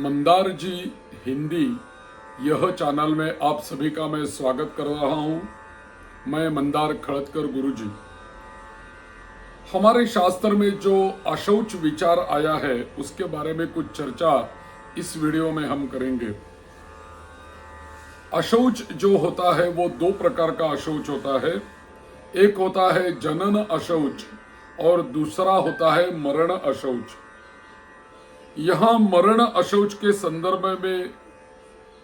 मंदार जी हिंदी यह चैनल में आप सभी का मैं स्वागत कर रहा हूं। मैं मंदार खड़दकर गुरुजी। हमारे शास्त्र में जो अशौच विचार आया है उसके बारे में कुछ चर्चा इस वीडियो में हम करेंगे। अशौच जो होता है वो दो प्रकार का अशौच होता है। एक होता है जनन अशौच और दूसरा होता है मरण अशौच। यहां मरण अशौच के संदर्भ में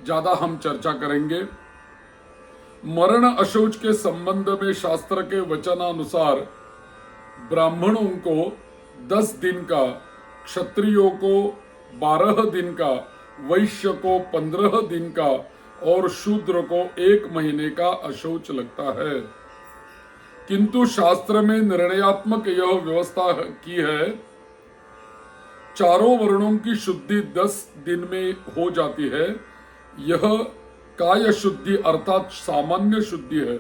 ज्यादा हम चर्चा करेंगे। मरण अशौच के संबंध में शास्त्र के वचनानुसार ब्राह्मणों को 10 दिन का, क्षत्रियों को 12 दिन का, वैश्य को 15 दिन का और शूद्र को 1 महीने का अशौच लगता है। किंतु शास्त्र में निर्णयात्मक यह व्यवस्था की है, चारों वर्णों की शुद्धि 10 दिन में हो जाती है। यह काय शुद्धि अर्थात सामान्य शुद्धि है।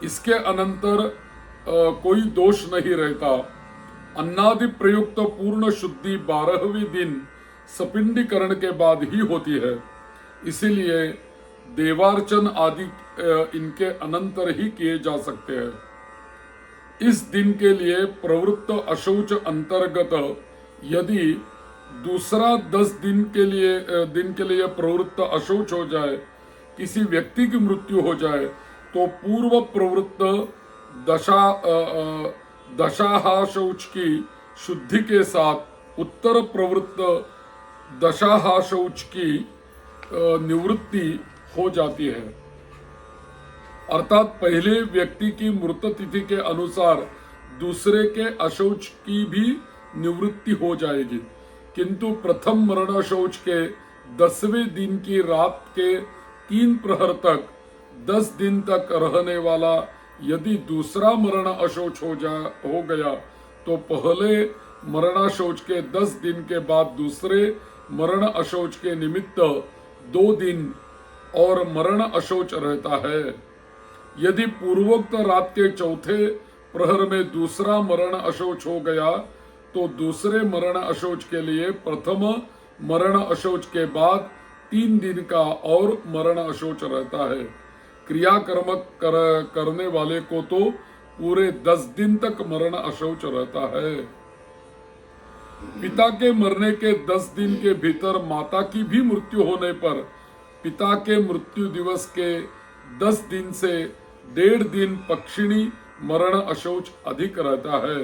इसके अनंतर कोई दोष नहीं रहता। अन्नादि प्रयुक्त पूर्ण शुद्धि 12वें दिन सपिंडीकरण के बाद ही होती है। इसीलिए देवार्चन आदि इनके अनंतर ही किए जा सकते हैं। इस दिन के लिए प्रवृत्त अशौच अंतर्गत यदि दूसरा 10 दिन के लिए प्रवृत्त अशौच हो जाए, किसी व्यक्ति की मृत्यु हो जाए, तो पूर्व प्रवृत्त दशाहाशौच की शुद्धि के साथ उत्तर प्रवृत्त दशाहाशौच की निवृत्ति हो जाती है। अर्थात पहले व्यक्ति की मृत तिथि के अनुसार दूसरे के अशौच की भी निवृत्ति हो जाएगी। किंतु प्रथम मरण शौच के 10वें दिन की रात के 3 प्रहर तक 10 दिन तक रहने वाला यदि दूसरा मरण अशौच हो गया तो पहले मरणाशौच के 10 दिन के बाद दूसरे मरण अशौच के निमित्त 2 दिन और मरण अशौच रहता है। यदि पूर्वोक्त रात के चौथे प्रहर में दूसरा मरण अशौच हो गया तो दूसरे मरण अशौच के लिए प्रथम मरण अशौच के बाद 3 दिन का और मरण अशौच रहता है। क्रियाकर्म करने वाले को तो पूरे 10 दिन तक मरण अशौच रहता है। पिता के मरने के 10 दिन के भीतर माता की भी मृत्यु होने पर पिता के मृत्यु दिवस के 10 दिन से 1.5 दिन पक्षिणी मरण अशौच अधिक रहता है।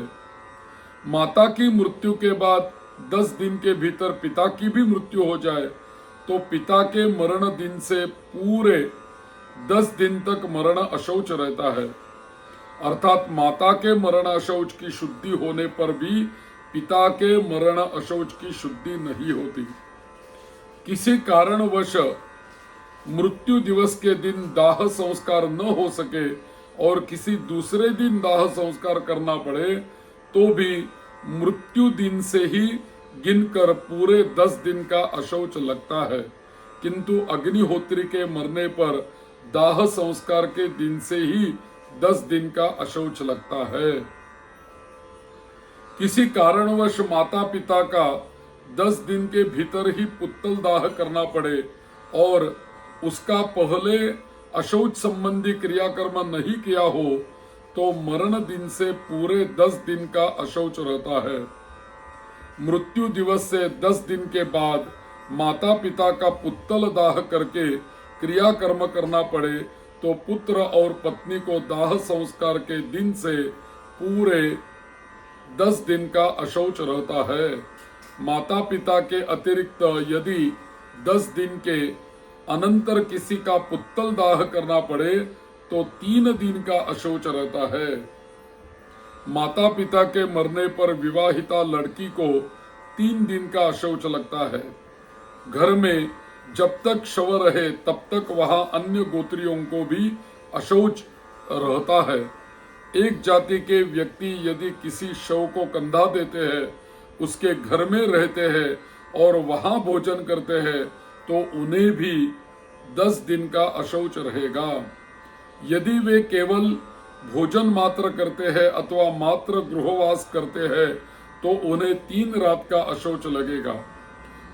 माता की मृत्यु के बाद 10 दिन के भीतर पिता की भी मृत्यु हो जाए तो पिता के मरण दिन से पूरे 10 दिन तक मरण अशौच रहता है। अर्थात माता के मरण अशौच की शुद्धि होने पर भी पिता के मरण अशौच की शुद्धि नहीं होती। किसी कारणवश मृत्यु दिवस के दिन दाह संस्कार न हो सके और किसी दूसरे दिन दाह संस्कार करना पड़े तो भी मृत्यु दिन से ही गिनकर पूरे 10 दिन का अशौच लगता है। किंतु अग्निहोत्री के मरने पर दाह संस्कार के दिन से ही 10 दिन का अशौच लगता है। किसी कारणवश माता पिता का 10 दिन के भीतर ही पुत्तल दाह करना पड़े और उसका पहले अशौच संबंधी क्रियाकर्म नहीं किया हो तो मरण दिन से पूरे 10 दिन का अशौच रहता है। मृत्यु दिवस से 10 दिन के बाद माता पिता का पुत्तल दाह करके क्रियाकर्म करना पड़े तो पुत्र और पत्नी को दाह संस्कार के दिन से पूरे 10 दिन का अशौच रहता है। माता पिता के अतिरिक्त यदि 10 दिन के अनंतर किसी का पुत्तल दाह करना पड़े तो 3 दिन का अशौच रहता है। माता पिता के मरने पर विवाहिता लड़की को 3 दिन का अशौच लगता है। घर में जब तक शव रहे तब तक वहां अन्य गोत्रियों को भी अशौच रहता है। एक जाति के व्यक्ति यदि किसी शव को कंधा देते हैं, उसके घर में रहते हैं और वहां भोजन करते हैं तो उन्हें भी 10 दिन का अशौच रहेगा। यदि वे केवल भोजन मात्र करते हैं अथवा मात्र गृहवास करते हैं तो उन्हें 3 रात का अशौच लगेगा।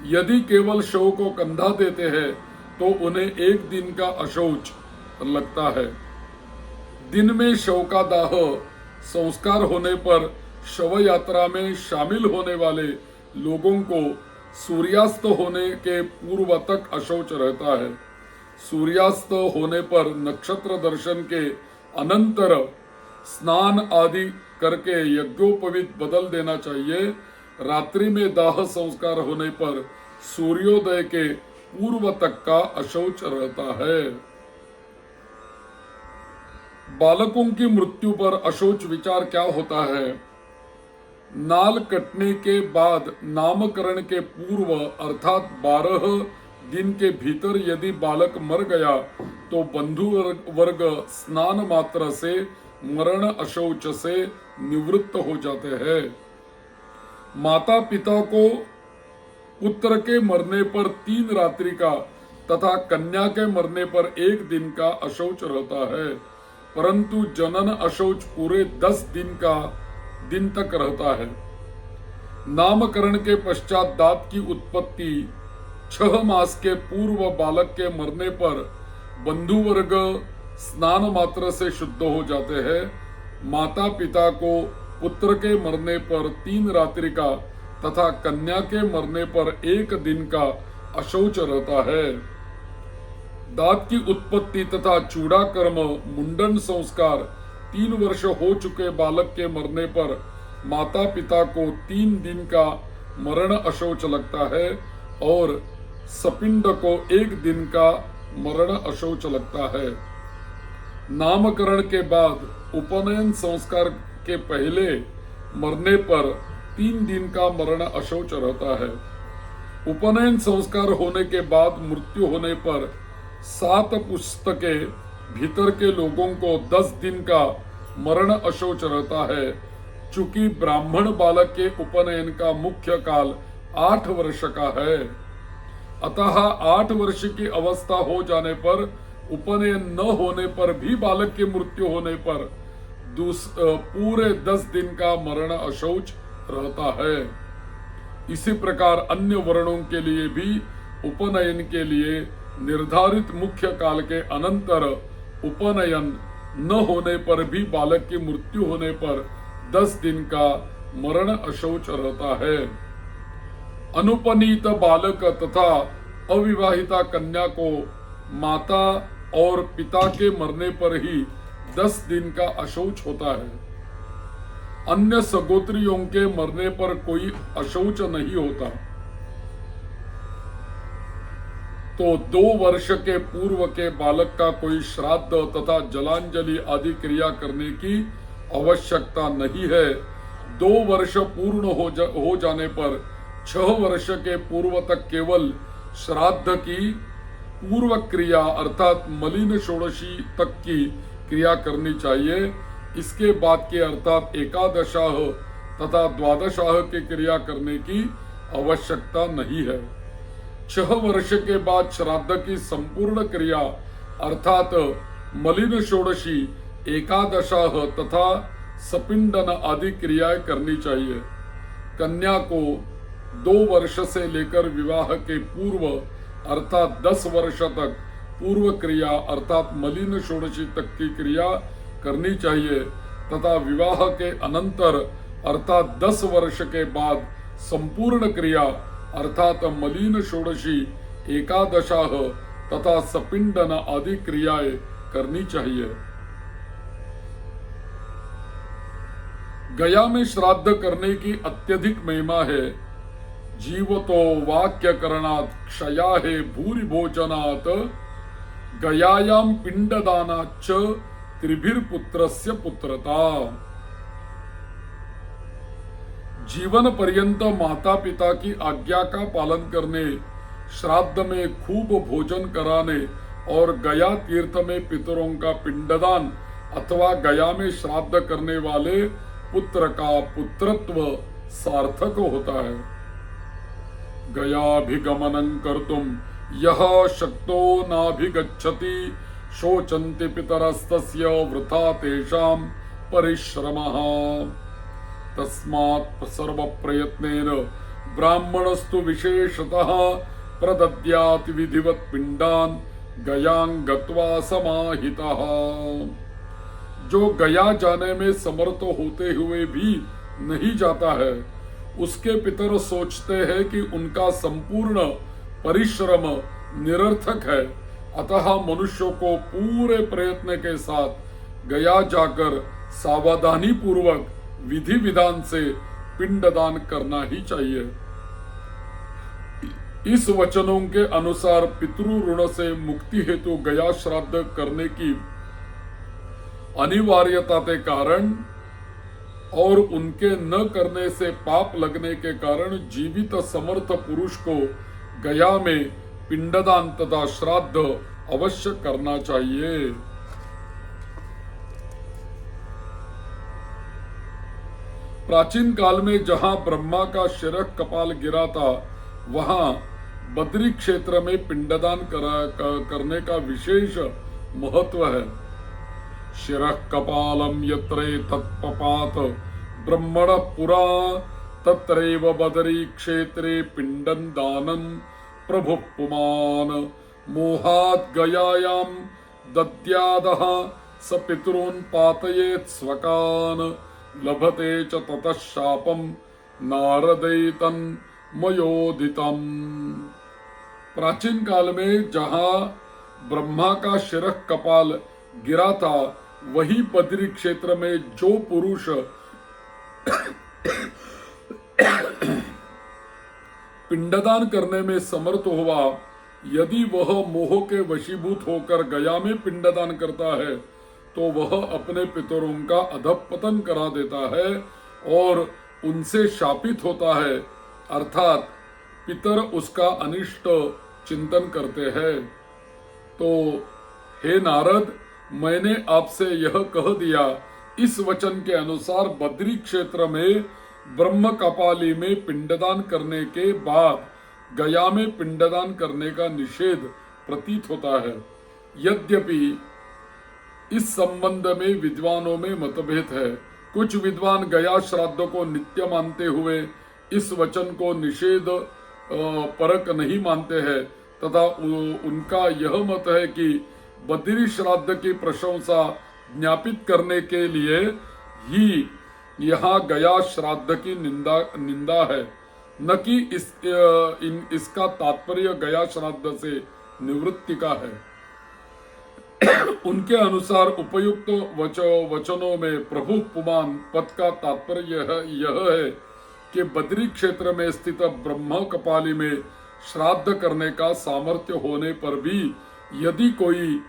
यदि केवल शव को कंधा देते हैं तो उन्हें एक दिन का अशौच लगता है। दिन में शव का दाह संस्कार होने पर शव यात्रा में शामिल होने वाले लोगों को सूर्यास्त होने के पूर्व तक अशौच रहता है। सूर्यास्त होने पर नक्षत्र दर्शन के अनंतर स्नान आदि करके यज्ञोपवीत बदल देना चाहिए। रात्रि में दाह संस्कार होने पर सूर्योदय के पूर्व तक का अशौच रहता है। बालकों की मृत्यु पर अशौच विचार क्या होता है? नाल कटने के बाद नामकरण के पूर्व अर्थात 12 दिन के भीतर यदि बालक मर गया तो बंधु वर्ग स्नान मात्र से मरण अशौच से निवृत्त हो जाते हैं। माता पिता को पुत्र के मरने पर 3 रात्रि का तथा कन्या के मरने पर 1 दिन का अशौच रहता है, परंतु जनन अशौच पूरे 10 दिन तक रहता है। नामकरण के पश्चात दांत की उत्पत्ति 6 मास के पूर्व बालक के मरने पर बंधु वर्ग स्नान मात्र से शुद्ध हो जाते हैं। माता पिता को पुत्र के मरने पर 3 रात्रि का तथा कन्या के मरने पर 1 दिन का अशौच रहता है। दांत की उत्पत्ति तथा चूड़ा कर्म मुंडन संस्कार 3 वर्ष हो चुके बालक के मरने पर माता पिता को 3 दिन का मरण अशौच लगता है और सपिंड को 1 दिन का मरण अशौच लगता है। नामकरण के बाद उपनयन संस्कार के पहले मरने पर 3 दिन का मरण अशौच रहता है। उपनयन संस्कार होने के बाद मृत्यु होने पर 7 पुस्तके भीतर के लोगों को 10 दिन का मरण अशौच रहता है। चूंकि ब्राह्मण बालक के उपनयन का मुख्य काल 8 वर्ष का है, अतः 8 वर्ष की अवस्था हो जाने पर उपनयन न होने पर भी बालक की मृत्यु होने पर पूरे 10 दिन का मरण अशौच रहता है। इसी प्रकार अन्य वर्णों के लिए भी उपनयन के लिए निर्धारित मुख्य काल के अनंतर उपनयन न होने पर भी बालक की मृत्यु होने पर 10 दिन का मरण अशौच रहता है। अनुपनीत बालक तथा अविवाहिता कन्या को माता और पिता के मरने पर ही 10 दिन का अशौच होता है। अन्य सगोत्रियों के मरने पर कोई अशौच नहीं होता। तो 2 वर्ष के पूर्व के बालक का कोई श्राद्ध तथा जलांजलि आदि क्रिया करने की आवश्यकता नहीं है। 2 वर्ष पूर्ण हो जाने पर 6 वर्ष के पूर्व तक केवल श्राद्ध की पूर्व क्रिया अर्थात मलिन षोडशी तक की क्रिया करनी चाहिए। इसके बाद के अर्थात एकादशाह तथा द्वादशाह की क्रिया करने की आवश्यकता नहीं है। 6 वर्ष के बाद श्राद्ध की संपूर्ण क्रिया अर्थात मलिन षोडशी, एकादशाह तथा सपिंडन आदि क्रियाएं करनी चाहिए। कन्या को 2 वर्ष से लेकर विवाह के पूर्व अर्थात 10 वर्ष तक पूर्व क्रिया अर्थात मलिन षोडशी तक की क्रिया करनी चाहिए तथा विवाह के अनंतर अर्थात 10 वर्ष के बाद संपूर्ण क्रिया अर्थात मलिन षोडशी, एकादशाह तथा सपिंडन आदि क्रियाएं करनी चाहिए। गया में श्राद्ध करने की अत्यधिक महिमा है। जीवतो वाक्य करणात् क्षया है भूरि भोजनात् गयायाम पिंडदानाच्च त्रिभिर्पुत्रस्य पुत्रता। जीवन पर्यंत माता पिता की आज्ञा का पालन करने, श्राद्ध में खूब भोजन कराने और गया तीर्थ में पितरों का पिंडदान अथवा गया में श्राद्ध करने वाले पुत्र का पुत्रत्व सार्थक होता है। गयाभिगमनं कर्तुं यः शक्तो नाभिगच्छति शोचन्ति पितरस्तस्य वृथा तेषां परिश्रमः। तस्मात् सर्वप्रयत्नेन ब्राह्मणस्तु विशेषतः प्रदद्यात् विधिवत पिंडान गयां गत्वा समाहितः। जो गया जाने में समर्थ होते हुए भी नहीं जाता है, उसके पितर सोचते हैं कि उनका संपूर्ण परिश्रम निरर्थक है। अतः मनुष्य को पूरे प्रयत्न के साथ गया जाकर सावधानी पूर्वक विधि विधान से पिंडदान करना ही चाहिए। इस वचनों के अनुसार पितृ ऋण से मुक्ति हेतु गया श्राद्ध करने की अनिवार्यता के कारण और उनके न करने से पाप लगने के कारण जीवित समर्थ पुरुष को गया में पिंडदान तथा श्राद्ध अवश्य करना चाहिए। प्राचीन काल में जहां ब्रह्मा का शिरः कपाल गिरा था, वहां बद्री क्षेत्र में पिंडदान करने का विशेष महत्व है। शिरः कपालम यत्रे तत्पपात ब्रह्मण पुरा तत्रैव बदरी क्षेत्रे पिंडं दानं प्रभु पुमान मोहात् गयायां दद्यादः स पितॄन् पातयेत् स्वकान् लभते च ततः शापं नारदैतं मयोदितम्। प्राचीन काल में जहां ब्रह्मा का शिरः कपाल गिरा था, वही बद्री क्षेत्र में जो पुरुष पिंडदान करने में समर्थ हुआ, यदि वह मोह के वशीभूत होकर गया में पिंडदान करता है, तो वह अपने पितरों का अधःपतन करा देता है और उनसे शापित होता है, अर्थात पितर उसका अनिष्ट चिंतन करते हैं। तो हे नारद, मैंने आपसे यह कह दिया। इस वचन के अनुसार बद्री क्षेत्र में ब्रह्म कपाली में पिंडदान करने के बाद गया में पिंडदान करने का निषेध प्रतीत होता है। यद्यपि इस संबंध में विद्वानों में मतभेद है। कुछ विद्वान गया श्राद्ध को नित्य मानते हुए इस वचन को निषेध परक नहीं मानते हैं, तथा उनका यह मत है कि बद्री श्राद्ध की प्रशंसा ज्ञापित करने के लिए ही यहाँ गया श्राद्ध की निंदा है, न कि इसका तात्पर्य गया श्राद्ध से निवृत्ति का है। उनके अनुसार उपयुक्त वचनों में प्रभु पुमान पद का तात्पर्य यह है कि बद्री क्षेत्र में स्थित ब्रह्म कपाली में श्राद्ध करने का सामर्थ्य होने पर भी यदि कोई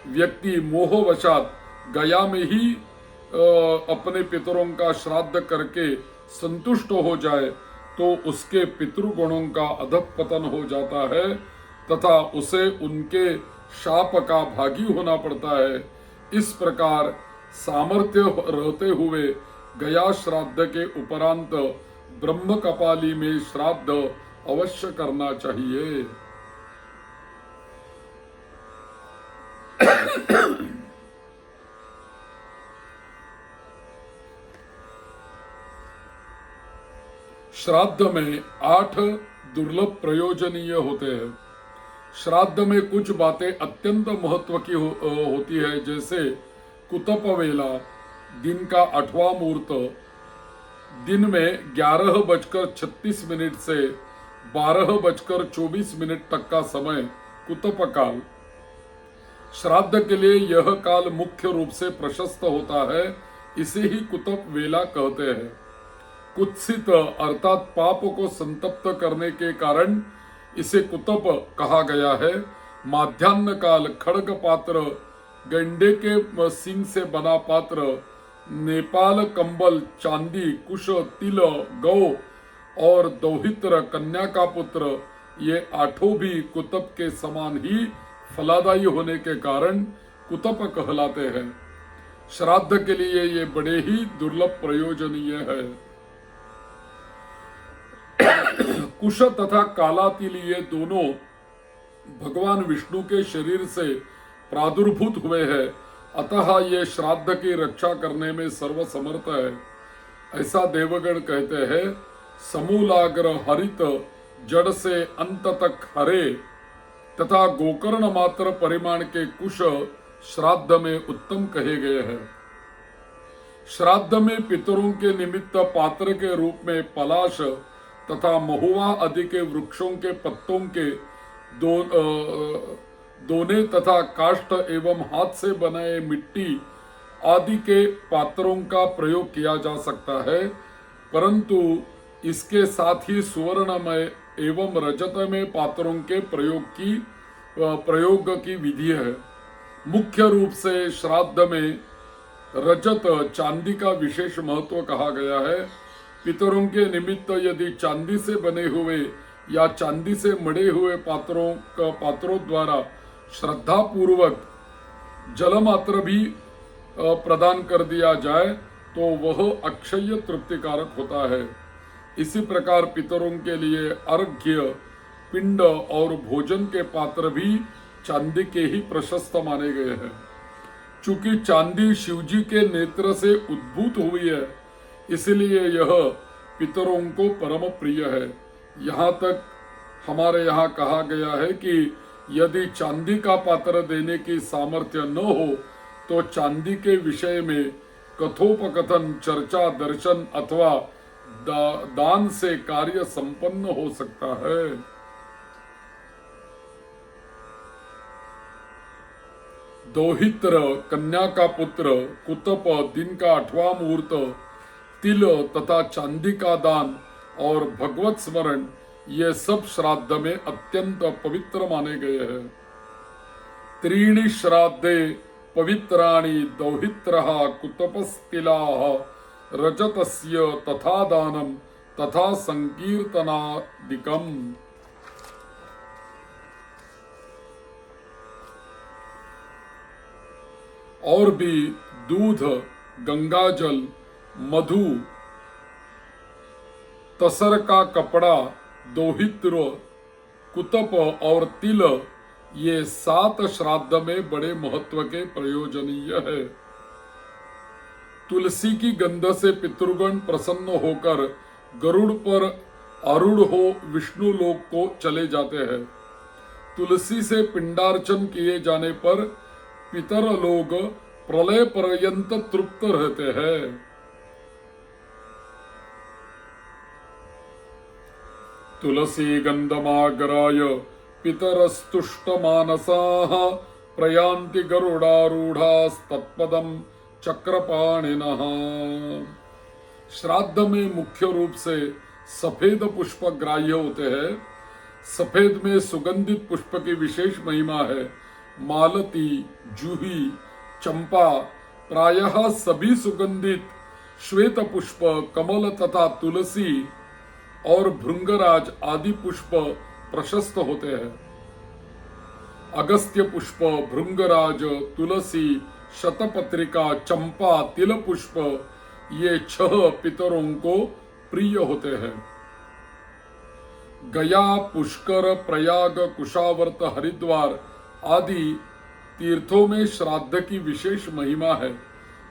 व्यक्ति मोहवशात गया में ही अपने पितरों का श्राद्ध करके संतुष्ट हो जाए, तो उसके पितृगुणों का अधःपतन हो जाता है तथा उसे उनके शाप का भागी होना पड़ता है। इस प्रकार सामर्थ्य रहते हुए गया श्राद्ध के उपरांत ब्रह्म कपाली में श्राद्ध अवश्य करना चाहिए। श्राद्ध में 8 दुर्लभ प्रयोजनीय होते हैं। श्राद्ध में कुछ बातें अत्यंत महत्व की होती है, जैसे कुतप वेला, दिन का 8वां मुहूर्त, दिन में 11:36 से 12:24 तक का समय कुतप काल। श्राद्ध के लिए यह काल मुख्य रूप से प्रशस्त होता है, इसे ही कुतप वेला कहते हैं। कुत्सित अर्थात पाप को संतप्त करने के कारण इसे कुतप कहा गया है। माध्याह्न काल खड्ग पात्र, गंडे के सिंग से बना पात्र, नेपाल कंबल, चांदी, कुश, तिल, गौ और दौहित्र कन्या का पुत्र, ये 8 भी कुतप के समान ही फलादायी होने के कारण कुतप कहलाते हैं। श्राद्ध के लिए ये बड़े ही दुर्लभ प्रयोजनीय है। कुश तथा काला तिल ये दोनों भगवान विष्णु के शरीर से प्रादुर्भूत हुए हैं, अतः ये श्राद्ध की रक्षा करने में सर्वसमर्थ है। ऐसा देवगण कहते हैं। समूलाग्र हरित जड़ से अंत तक हरे तथा गोकर्ण मात्र परिमाण के कुश श्राद्ध में उत्तम कहे गए हैं। श्राद्ध में पितरों के निमित्त पात्र के रूप में पलाश तथा महुआ आदि के वृक्षों के पत्तों के दोने तथा काष्ठ एवं हाथ से बनाए मिट्टी आदि के पात्रों का प्रयोग किया जा सकता है, परंतु इसके साथ ही सुवर्णमय एवं रजतमय पात्रों के प्रयोग की विधि है। मुख्य रूप से श्राद्ध में रजत चांदी का विशेष महत्व कहा गया है। पितरों के निमित्त यदि चांदी से बने हुए या चांदी से मढ़े हुए पात्रों द्वारा श्रद्धा पूर्वक जलमात्र भी प्रदान कर दिया जाए तो वह अक्षय तृप्तिकारक होता है। इसी प्रकार पितरों के लिए अर्घ्य, पिंड और भोजन के पात्र भी चांदी के ही प्रशस्त माने गए हैं। चूंकि चांदी शिवजी के नेत्र से उद्भूत हुई है, इसलिए यह पितरों को परम प्रिय है। यहाँ तक हमारे यहाँ कहा गया है कि यदि चांदी का पात्र देने की सामर्थ्य न हो तो चांदी के विषय में कथोपकथन, चर्चा, दर्शन अथवा दान से कार्य संपन्न हो सकता है। दोहित्र, कन्या का पुत्र, कुतप, दिन का 8वां मुहूर्त, तिल तथा चांदी का दान और भगवत स्मरण, ये सब श्राद्ध में अत्यंत पवित्र माने गए हैं। त्रीणि श्राद्धे पवित्राणि दौहित्रः कुतपस्तिलाः रजतस्य तथा दानम तथा संकीर्तनादिकम। और भी दूध, गंगाजल, मधु, तसर का कपड़ा, दोहित्र, कुतप और तिल, ये 7 श्राद्ध में बड़े महत्व के प्रयोजनीय है। तुलसी की गंध से पितृगण प्रसन्न होकर गरुड़ पर आरूढ़ हो विष्णु लोक को चले जाते हैं। तुलसी से पिंडार्चन किए जाने पर पितर लोग प्रलय पर्यंत तृप्त रहते हैं। तुलसी गंधमागराय पितरस्तुष्ट मानसाः प्रयान्ति गरुडारूढ़ास्तत्पदं चक्रपाणिनः। श्राद्ध में मुख्य रूप से सफेद पुष्प ग्राह्य होते हैं। सफेद में सुगंधित पुष्प की विशेष महिमा है। मालती, जूही, चंपा, प्रायः सभी सुगंधित श्वेत पुष्प, कमल तथा तुलसी और भृंगराज आदि पुष्प प्रशस्त होते हैं। अगस्त्य पुष्प, भृंगराज, तुलसी, शतपत्रिका, चंपा, तिल पुष्प, ये 6 पितरों को प्रिय होते हैं। गया, पुष्कर, प्रयाग, कुशावर्त, हरिद्वार आदि तीर्थों में श्राद्ध की विशेष महिमा है।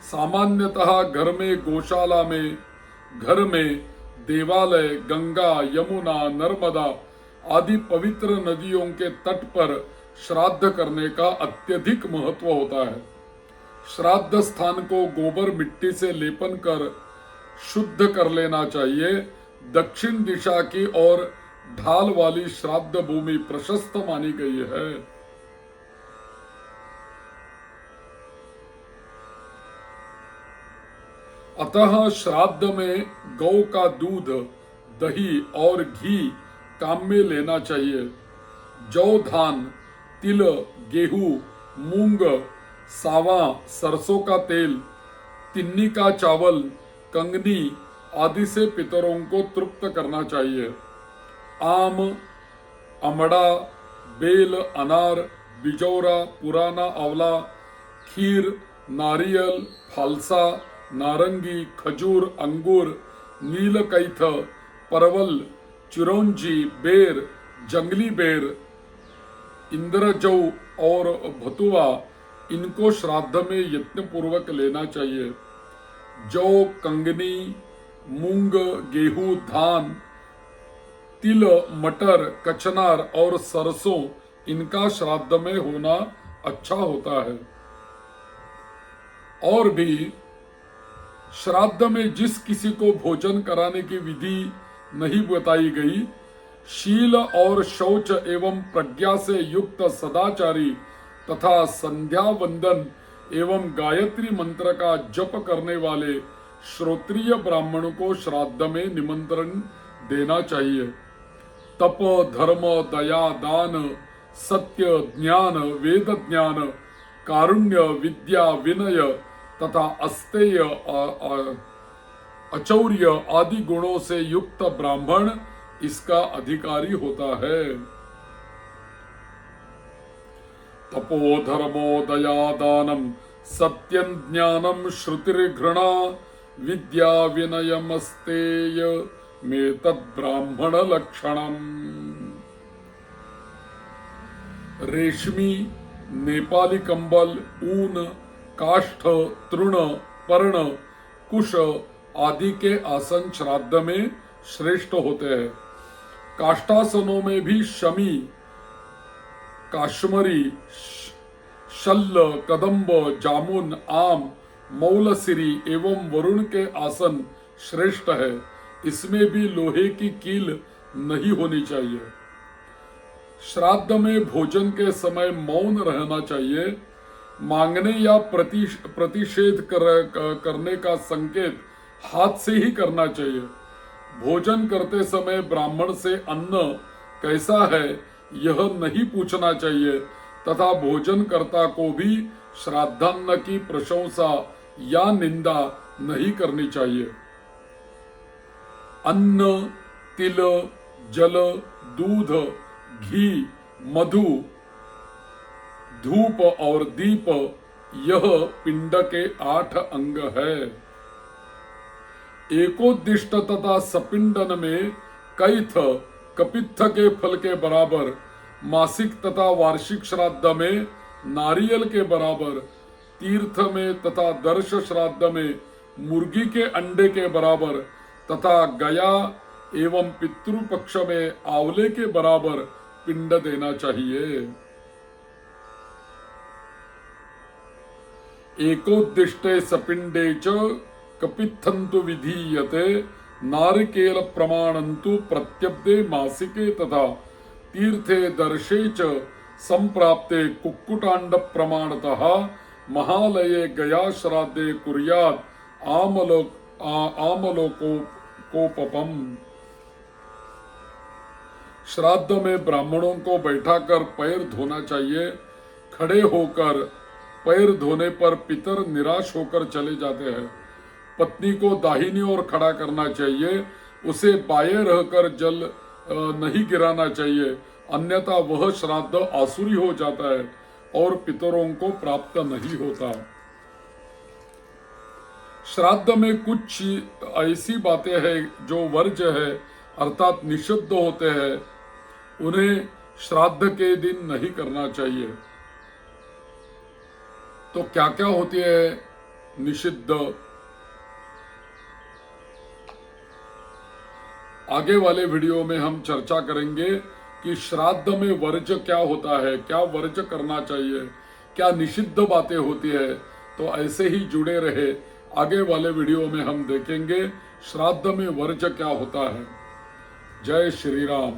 सामान्यतः घर में, गौशाला में, घर में, देवालय, गंगा, यमुना, नर्मदा आदि पवित्र नदियों के तट पर श्राद्ध करने का अत्यधिक महत्व होता है। श्राद्ध स्थान को गोबर मिट्टी से लेपन कर शुद्ध कर लेना चाहिए। दक्षिण दिशा की ओर ढाल वाली श्राद्ध भूमि प्रशस्त मानी गई है। अतः श्राद्ध में गौ का दूध, दही और घी काम में लेना चाहिए। जौ, धान, तिल, गेहूं, मूंग, सावा, सरसों का तेल, तिन्नी का चावल, कंगनी आदि से पितरों को तृप्त करना चाहिए। आम, अमड़ा, बेल, अनार, बिजौरा, पुराना आंवला, खीर, नारियल, फालसा, नारंगी, खजूर, अंगूर, नीलकैथ, परवल, चिरौंजी, बेर, जंगली बेर, इंद्रजौ और भतुआ, इनको श्राद्ध में यत्न पूर्वक लेना चाहिए। जौ, कंगनी, मूंग, गेहूं, धान, तिल, मटर, कचनार और सरसों, इनका श्राद्ध में होना अच्छा होता है। और भी श्राद्ध में जिस किसी को भोजन कराने की विधि नहीं बताई गई, शील और शौच एवं प्रज्ञा से युक्त सदाचारी तथा संध्या वंदन एवं गायत्री मंत्र का जप करने वाले श्रोत्रिय ब्राह्मण को श्राद्ध में निमंत्रण देना चाहिए। तप, धर्म, दया, दान, सत्य, ज्ञान, वेद ज्ञान, कारुण्य, विद्या, विनय तथा अस्तेय, अचौर्य आदि गुणों से युक्त ब्राह्मण इसका अधिकारी होता है। तपो धर्मो दया दानम सत्यं ज्ञानम श्रुतिर्घृणा विद्या विनयमस्तेय में तद्ब्राह्मण लक्षणम। रेशमी, नेपाली कंबल, ऊन, काष्ठ, तृण, पर्ण, कुश आदि के आसन श्राद्ध में श्रेष्ठ होते हैं। काष्ठासनों में भी शमी, काश्मरी, शल्य, कदम्ब, जामुन, आम, मौलसिरी एवं वरुण के आसन श्रेष्ठ है। इसमें भी लोहे की कील नहीं होनी चाहिए। श्राद्ध में भोजन के समय मौन रहना चाहिए। मांगने या प्रतिषेध करने का संकेत हाथ से ही करना चाहिए। भोजन करते समय ब्राह्मण से अन्न कैसा है यह नहीं पूछना चाहिए तथा भोजनकर्ता को भी श्राद्धान्न की प्रशंसा या निंदा नहीं करनी चाहिए। अन्न, तिल, जल, दूध, घी, मधु, धूप और दीप यह पिंड के 8 अंग है। एकोद्दिष्ट तथा सपिंडन में कैथ, कपित्थ के फल के बराबर, मासिक तथा वार्षिक श्राद्ध में नारियल के बराबर, तीर्थ में तथा दर्श श्राद्ध में मुर्गी के अंडे के बराबर तथा गया एवं पितृपक्ष में आंवले के बराबर पिंड देना चाहिए। एकोद्दिष्टे सपिंडे च कपित्थन्तु विधीयते नारिकेल प्रमाणन्तु प्रत्यब्दे मासिके तथा तीर्थे दर्शे च संप्राप्ते कुक्कुटांड प्रमाणतः महालये गया श्राद्धे कुर्यात् आमलोकोपम। श्राद्ध में ब्राह्मणों को बैठाकर पैर धोना चाहिए। खड़े होकर पैर धोने पर पितर निराश होकर चले जाते हैं। पत्नी को दाहिनी ओर खड़ा करना चाहिए। उसे बाएं रहकर जल नहीं गिराना चाहिए, अन्यथा वह श्राद्ध आसुरी हो जाता है और पितरों को प्राप्त नहीं होता। श्राद्ध में कुछ ऐसी बातें हैं जो वर्ज्य है अर्थात निषिद्ध होते हैं, उन्हें श्राद्ध के दिन नहीं करना चाहिए। तो क्या क्या होती है निषिद्ध, आगे वाले वीडियो में हम चर्चा करेंगे कि श्राद्ध में वर्ज्य क्या होता है, क्या वर्ज्य करना चाहिए, क्या निषिद्ध बातें होती है। तो ऐसे ही जुड़े रहे, आगे वाले वीडियो में हम देखेंगे श्राद्ध में वर्ज्य क्या होता है। जय श्री राम।